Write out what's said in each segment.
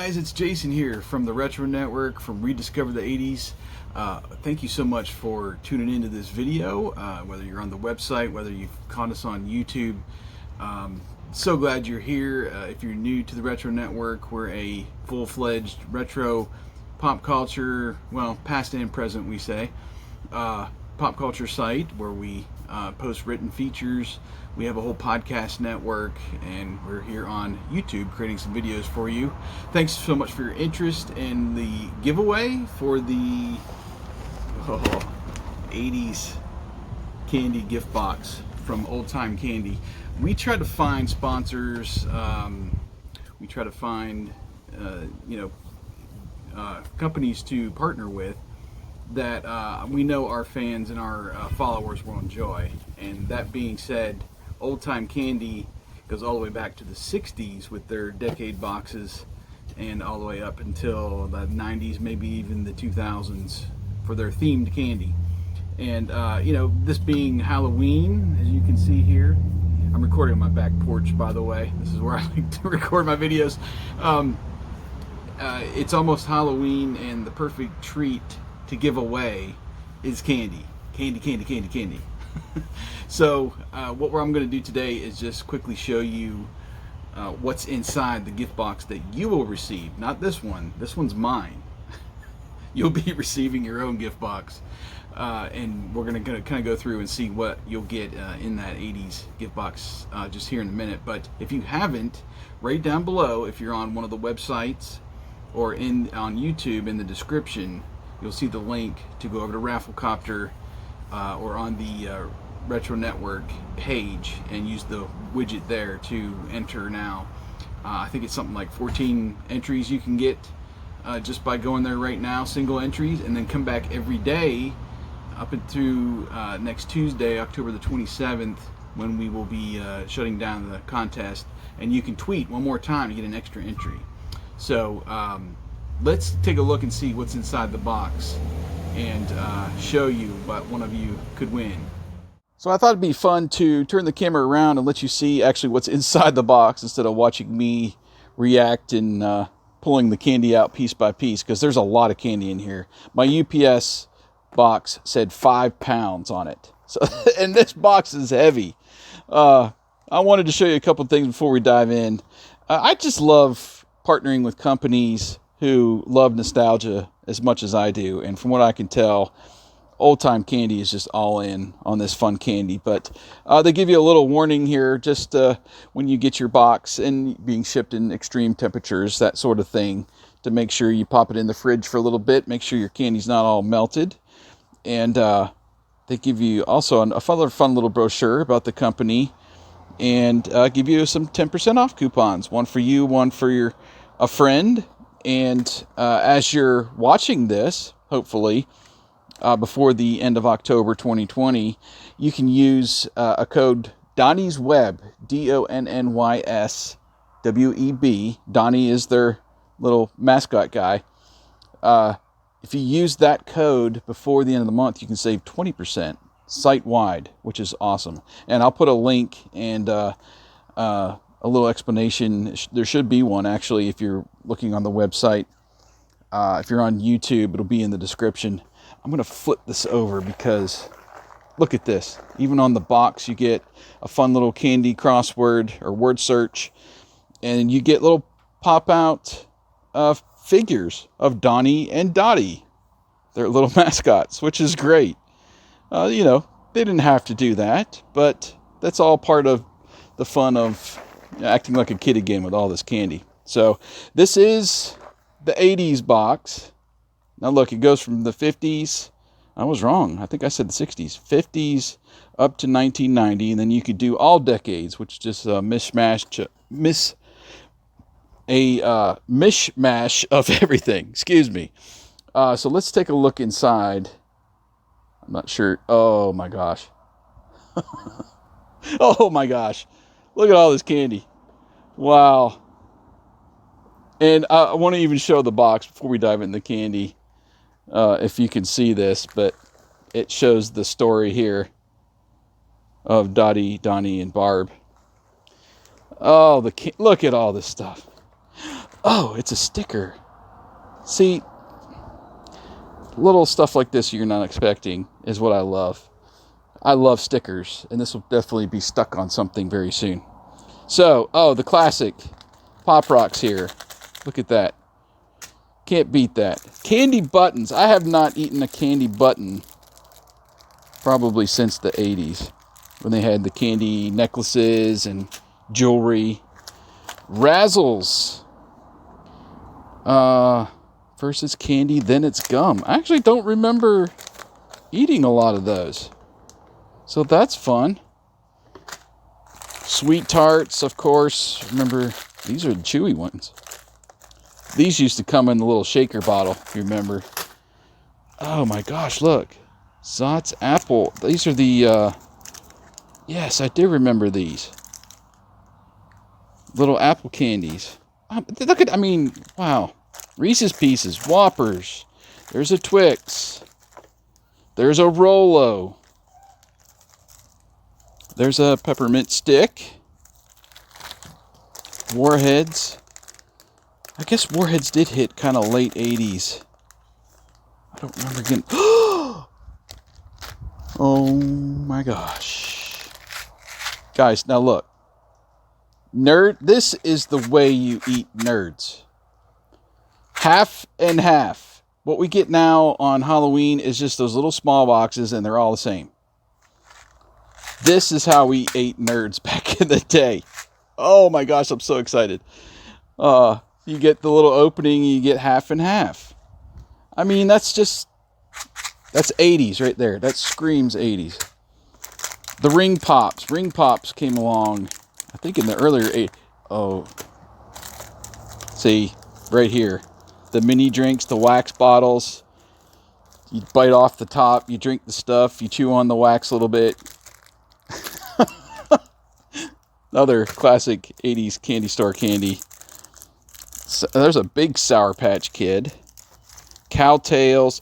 guys, it's Jason here from the Retro Network, from Rediscover the 80s. Thank you so much for tuning into this video, whether you're on the website, whether you've caught us on YouTube. So glad you're here. If you're new to the Retro Network, we're a full-fledged retro pop culture, well, past and present we say, pop culture site where we post written features. We have a whole podcast network, and we're here on YouTube creating some videos for you. Thanks so much for your interest in the giveaway for the 80s candy gift box from Old Time Candy. We try to find sponsors. We try to find companies to partner with that we know our fans and our followers will enjoy. And that being said, Old Time Candy goes all the way back to the 60s with their decade boxes, and all the way up until the 90s, maybe even the 2000s for their themed candy. And this being Halloween, as you can see here, I'm recording on my back porch, by the way. This is where I like to record my videos. It's almost Halloween, and the perfect treat to give away is candy. Candy. So what I'm going to do today is just quickly show you what's inside the gift box that you will receive. Not this one. This one's mine. You'll be receiving your own gift box. And we're going to kind of go through and see what you'll get in that 80s gift box just here in a minute. But if you haven't, right down below, if you're on one of the websites or on YouTube, in the description, you'll see the link to go over to Rafflecopter or on the Retro Network page and use the widget there to enter now. I think it's something like 14 entries you can get just by going there right now, single entries, and then come back every day up into next Tuesday, October the 27th, when we will be shutting down the contest, and you can tweet one more time to get an extra entry. So let's take a look and see what's inside the box and show you what one of you could win. So I thought it'd be fun to turn the camera around and let you see actually what's inside the box instead of watching me react and pulling the candy out piece by piece, because there's a lot of candy in here. My UPS box said 5 pounds on it. So, and this box is heavy. I wanted to show you a couple things before we dive in. I just love partnering with companies who love nostalgia as much as I do. And from what I can tell, Old Time Candy is just all in on this fun candy. But they give you a little warning here, just when you get your box and being shipped in extreme temperatures, that sort of thing, to make sure you pop it in the fridge for a little bit, make sure your candy's not all melted. And they give you also a fun little brochure about the company, and give you some 10% off coupons, one for you, one for a friend. And as you're watching this, hopefully, before the end of October 2020, you can use a code Donny's Web, DONNYSWEB. Donnie is their little mascot guy. If you use that code before the end of the month, you can save 20% site-wide, which is awesome. And I'll put a link and a little explanation. There should be one, actually, if you're looking on the website. If you're on YouTube, it'll be in the description. I'm going to flip this over because look at this. Even on the box, you get a fun little candy crossword or word search, and you get little pop-out figures of Donnie and Dottie. They're little mascots, which is great. They didn't have to do that, but that's all part of the fun of acting like a kid again with all this candy. So this is the 80s box. Now look, it goes from the 50s. I was wrong. I think I said the 60s. 50s up to 1990, and then you could do all decades, which is just a mishmash of everything. Excuse me. So let's take a look inside. I'm not sure. Oh my gosh. Oh my gosh. Look at all this candy. Wow. And I want to even show the box before we dive into the candy. If you can see this, but it shows the story here of Dottie, Donnie, and Barb. Oh, look at all this stuff. Oh, it's a sticker. See, little stuff like this you're not expecting is what I love. I love stickers, and this will definitely be stuck on something very soon. So, oh, the classic Pop Rocks here. Look at that. Can't beat that. Candy buttons. I have not eaten a candy button probably since the 80s, when they had the candy necklaces and jewelry. Razzles. First it's candy, then it's gum. I actually don't remember eating a lot of those, so that's fun. Sweet Tarts, of course. Remember, these are the chewy ones. These used to come in the little shaker bottle, if you remember. Oh my gosh, look. Zotz Apple. These are the, yes, I do remember these. Little apple candies. Look at, I mean, wow. Reese's Pieces, Whoppers. There's a Twix. There's a Rolo. There's a peppermint stick. Warheads. I guess Warheads did hit kind of late 80s. I don't remember getting... Oh my gosh. Guys, now look. This is the way you eat nerds. Half and half. What we get now on Halloween is just those little small boxes, and they're all the same. This is how we ate nerds back in the day. Oh my gosh, I'm so excited. You get the little opening, you get half and half. I mean, that's 80s right there. That screams 80s. The Ring Pops. Ring Pops came along, I think, in the earlier 80s. Oh. See, right here. The mini drinks, the wax bottles. You bite off the top, you drink the stuff, you chew on the wax a little bit. Another classic 80s candy store candy. So, there's a big Sour Patch Kid. Cowtails.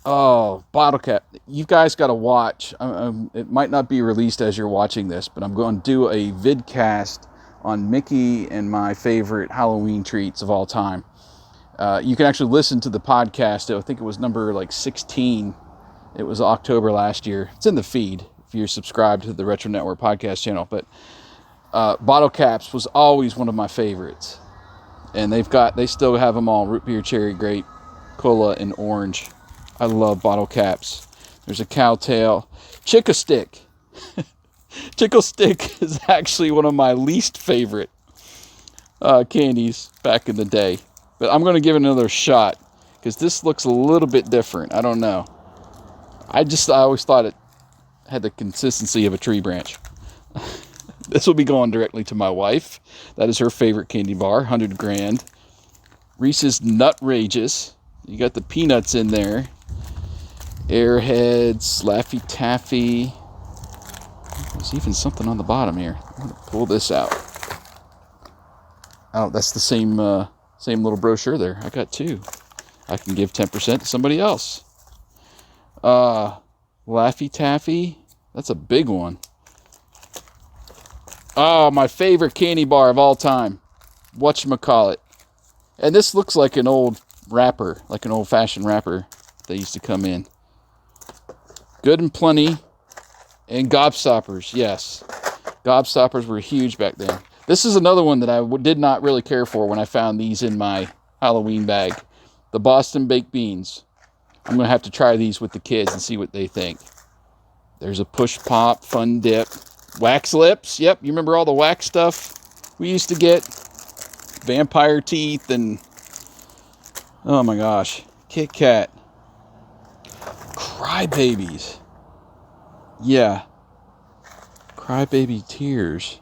Oh, Bottle Cap. You guys got to watch. It might not be released as you're watching this, but I'm going to do a vidcast on Mickey and my favorite Halloween treats of all time. You can actually listen to the podcast. I think it was number 16. It was October last year. It's in the feed if you're subscribed to the Retro Network podcast channel. But Bottle Caps was always one of my favorites. And they still have them all: root beer, cherry, grape, cola, and orange. I love Bottle Caps. There's a Cowtail. Chick-a-Stick. Chick-a-Stick is actually one of my least favorite candies back in the day. But I'm going to give it another shot, because this looks a little bit different. I don't know. I always thought it had the consistency of a tree branch. This will be going directly to my wife. That is her favorite candy bar, 100 grand. Reese's Nutrageous. You got the peanuts in there. Airheads, Laffy Taffy. There's even something on the bottom here. I'm going to pull this out. Oh, that's the same little brochure there. I got two. I can give 10% to somebody else. Laffy Taffy. That's a big one. Oh, my favorite candy bar of all time. Whatchamacallit. And this looks like an old wrapper, like an old-fashioned wrapper that used to come in. Good and Plenty. And Gobstoppers, yes. Gobstoppers were huge back then. This is another one that I did not really care for when I found these in my Halloween bag. The Boston Baked Beans. I'm going to have to try these with the kids and see what they think. There's a Push Pop, Fun Dip. Wax Lips. Yep, you remember all the wax stuff we used to get? Vampire Teeth and... Oh my gosh. Kit Kat. Crybabies. Yeah. Crybaby Tears.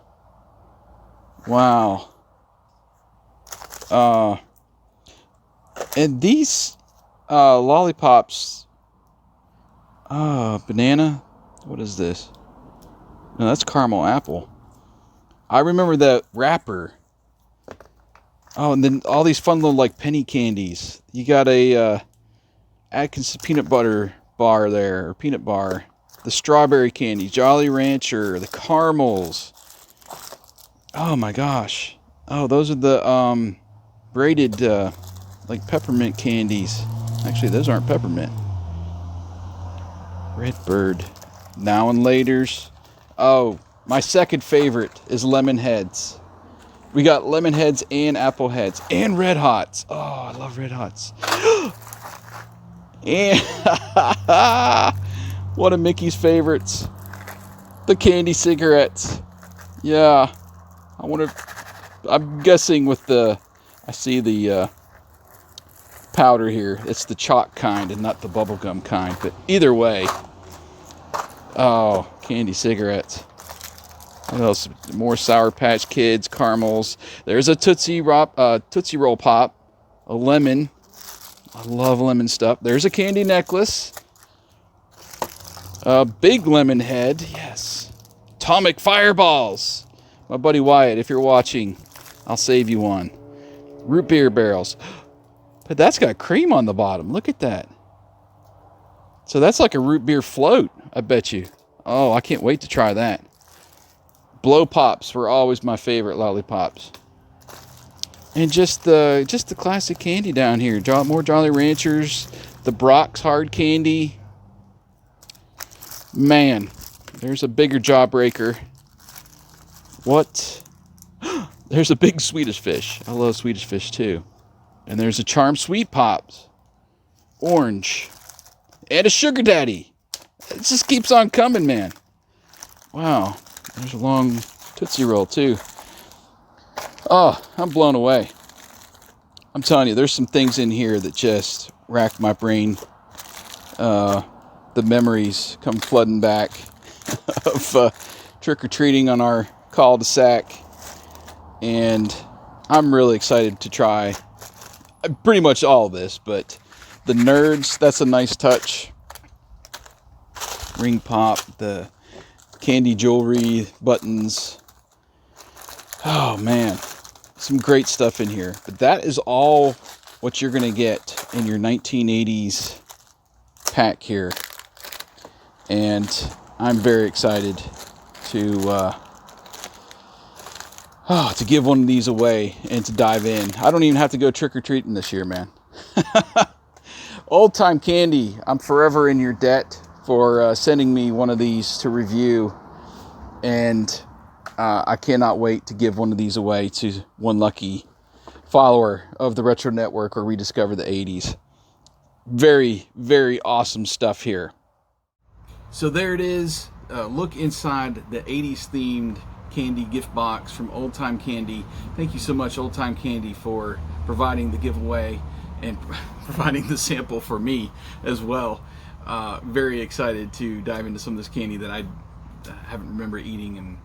Wow. And these lollipops. Banana. What is this? No, that's caramel apple. I remember that wrapper. Oh, and then all these fun little penny candies. You got a Atkins peanut butter bar there, or peanut bar. The strawberry candy, Jolly Rancher, the caramels. Oh my gosh. Oh, those are the braided like peppermint candies. Actually, those aren't peppermint. Redbird. Now and laters. Oh, my second favorite is lemon heads. We got lemon heads and apple heads and red hots. Oh, I love red hots. And one of Mickey's favorites, the candy cigarettes. Yeah, I'm guessing with I see the powder here. It's the chalk kind and not the bubblegum kind. But either way, oh, candy cigarettes. What else? More Sour Patch Kids, caramels. There's a Tootsie Roll Pop, a lemon. I love lemon stuff. There's a candy necklace. A big lemon head. Yes. Atomic Fireballs. My buddy Wyatt, if you're watching, I'll save you one. Root beer barrels. But that's got cream on the bottom. Look at that. So that's like a root beer float, I bet you. Oh, I can't wait to try that. Blow Pops were always my favorite lollipops. And just the classic candy down here. More Jolly Ranchers, the Brock's hard candy. Man, there's a bigger Jawbreaker. What? There's a big Swedish Fish. I love Swedish Fish too. And there's a Charm Sweet Pops. Orange. And a Sugar Daddy. It just keeps on coming, man. Wow. There's a long Tootsie Roll too. Oh, I'm blown away. I'm telling you, there's some things in here that just rack my brain. The memories come flooding back of trick-or-treating on our cul-de-sac. And I'm really excited to try pretty much all of this. But the Nerds, that's a nice touch. Ring Pop, the candy jewelry, buttons. Oh, man. Some great stuff in here. But that is all what you're going to get in your 1980s pack here. And I'm very excited to give one of these away and to dive in. I don't even have to go trick-or-treating this year, man. Old Time Candy, I'm forever in your debt for sending me one of these to review. And I cannot wait to give one of these away to one lucky follower of the Retro Network or Rediscover the 80s. Very, very awesome stuff here. So there it is. Look inside the 80s themed candy gift box from Old Time Candy. Thank you so much, Old Time Candy, for providing the giveaway and providing the sample for me as well. Very excited to dive into some of this candy that I haven't remember eating in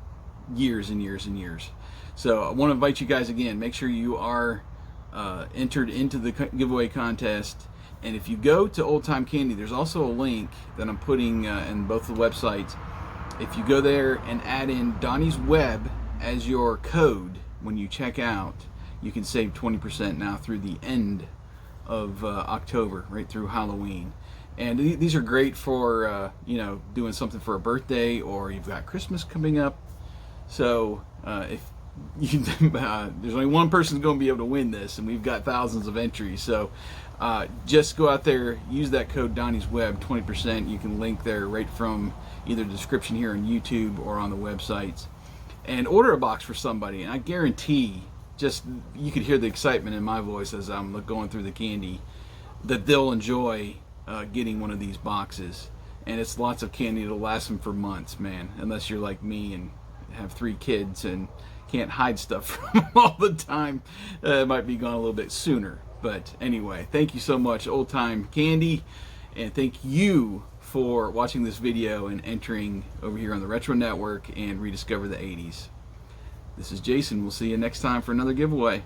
years and years and years. So I want to invite you guys again. Make sure you are entered into the giveaway contest. And if you go to Old Time Candy, there's also a link that I'm putting in both the websites. If you go there and add in Donnie's Web as your code when you check out, you can save 20% now through the end of October, right through Halloween. And these are great for doing something for a birthday, or you've got Christmas coming up. So if you, there's only one person going to be able to win this, and we've got thousands of entries. So just go out there, use that code Donnie's Web, 20%. You can link there right from either the description here on YouTube or on the websites, and order a box for somebody. And I guarantee, just you could hear the excitement in my voice as I'm going through the candy, that they'll enjoy getting one of these boxes. And it's lots of candy that'll last them for months, man, unless you're like me and have 3 kids and can't hide stuff from them all the time. It might be gone a little bit sooner. But anyway, thank you so much, Old Time Candy, and thank you for watching this video and entering over here on the Retro Network and Rediscover the 80s. This is Jason. We'll see you next time for another giveaway.